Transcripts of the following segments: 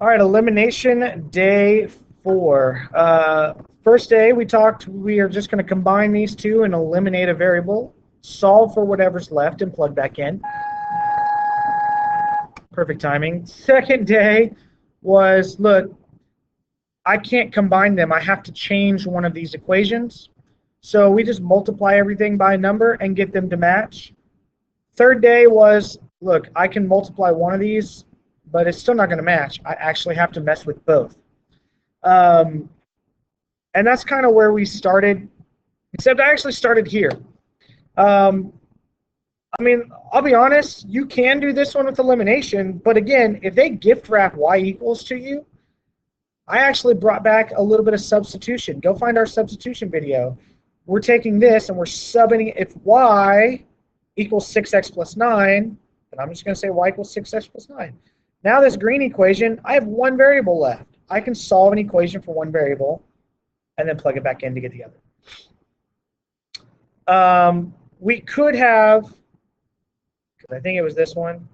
All right, elimination day 4. First day we talked, we are just going to combine these two and eliminate a variable, solve for whatever's left, and plug back in. Perfect timing. Second day was, look, I can't combine them. I have to change one of these equations. So we just multiply everything by a number and get them to match. Third day was, look, I can multiply one of these, but it's still not going to match. I actually have to mess with both. And that's kind of where we started, except I actually started here. I mean, I'll be honest, you can do this one with elimination, but again, if they gift wrap y equals to you, I actually brought back a little bit of substitution. Go find our substitution video. We're taking this and we're subbing, if y equals 6x plus 9, then I'm just going to say y equals 6x plus 9. Now this green equation, I have one variable left. I can solve an equation for one variable and then plug it back in to get the other. We could have, because I think it was this one.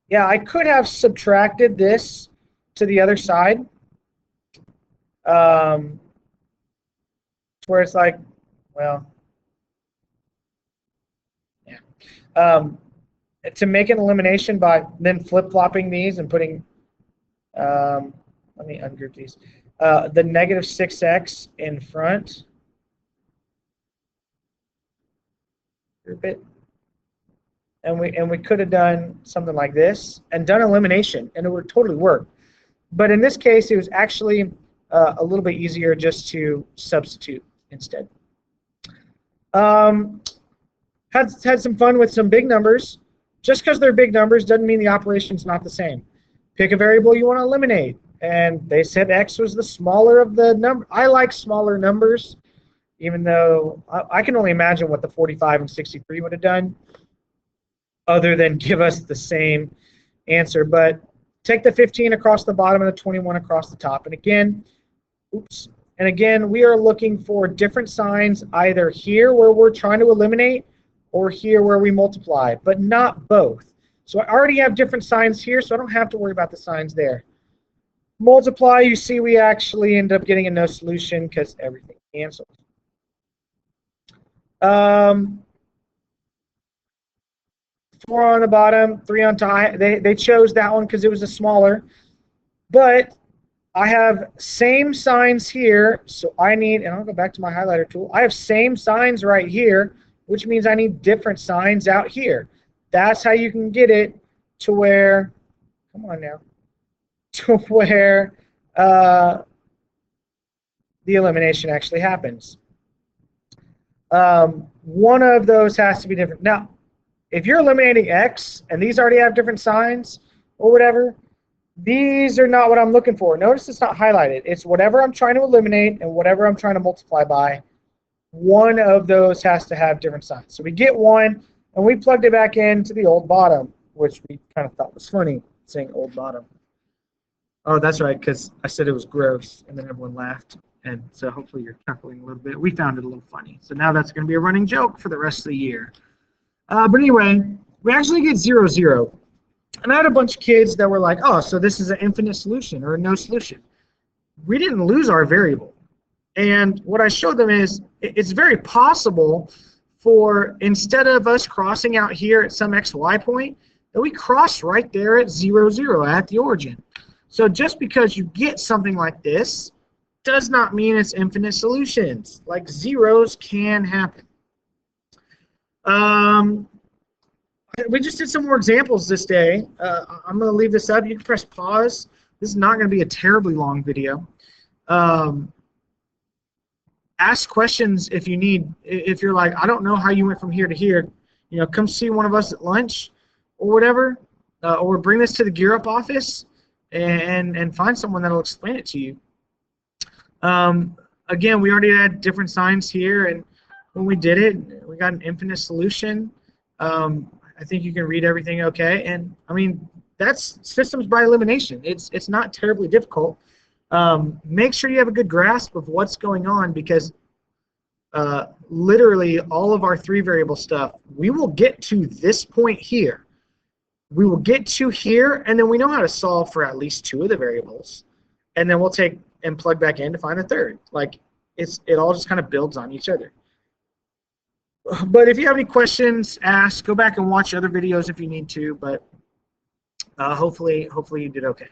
Yeah, I could have subtracted this to the other side. Where it's like, well, yeah. To make an elimination by then flip-flopping these and putting, let me ungroup these, the negative 6x in front. Group it. And we could have done something like this and done elimination, and it would totally work. But in this case, it was actually a little bit easier just to substitute instead. Had some fun with some big numbers. Just because they're big numbers doesn't mean the operation's not the same. Pick a variable you want to eliminate, and they said x was the smaller of the number. I like smaller numbers, even though I can only imagine what the 45 and 63 would have done, other than give us the same answer. But take the 15 across the bottom and the 21 across the top. And again, oops. And again, we are looking for different signs either here where we're trying to eliminate or here where we multiply, but not both. So I already have different signs here, so I don't have to worry about the signs there. Multiply, you see we actually end up getting a no solution because everything cancels. 4 on the bottom, 3 on top. They chose that one because it was a smaller. But I have same signs here, so I need, and I'll go back to my highlighter tool. I have same signs right here, which means I need different signs out here. That's how you can get it to where, come on now, to where the elimination actually happens. One of those has to be different. Now, if you're eliminating x and these already have different signs or whatever, these are not what I'm looking for. Notice it's not highlighted. It's whatever I'm trying to eliminate and whatever I'm trying to multiply by. One of those has to have different signs. So we get one, and we plugged it back into the old bottom, which we kind of thought was funny, saying old bottom. Oh, that's right, because I said it was gross, and then everyone laughed. And so hopefully you're chuckling a little bit. We found it a little funny. So now that's going to be a running joke for the rest of the year. But anyway, we actually get 0, 0. And I had a bunch of kids that were like, oh, so this is an infinite solution or a no solution. We didn't lose our variable. And what I showed them is it's very possible for, instead of us crossing out here at some xy point, that we cross right there at 0, 0 at the origin. So just because you get something like this does not mean it's infinite solutions. Like zeros can happen. We just did some more examples this day. I'm going to leave this up. You can press pause. This is not going to be a terribly long video. Ask questions if you need. If you're like, I don't know how you went from here to here, you know, come see one of us at lunch or whatever, or bring this to the Gear Up office and find someone that'll explain it to you. Again, we already had different signs here, and when we did it, we got an infinite solution. I think you can read everything okay, and I mean that's systems by elimination. It's not terribly difficult. Make sure you have a good grasp of what's going on, because literally all of our 3 variable stuff, we will get to this point here. we will get to here, and then we know how to solve for at least 2 of the variables, and then we'll take and plug back in to find a third. Like it all just kind of builds on each other. But if you have any questions, ask. Go back and watch other videos if you need to. But hopefully you did okay.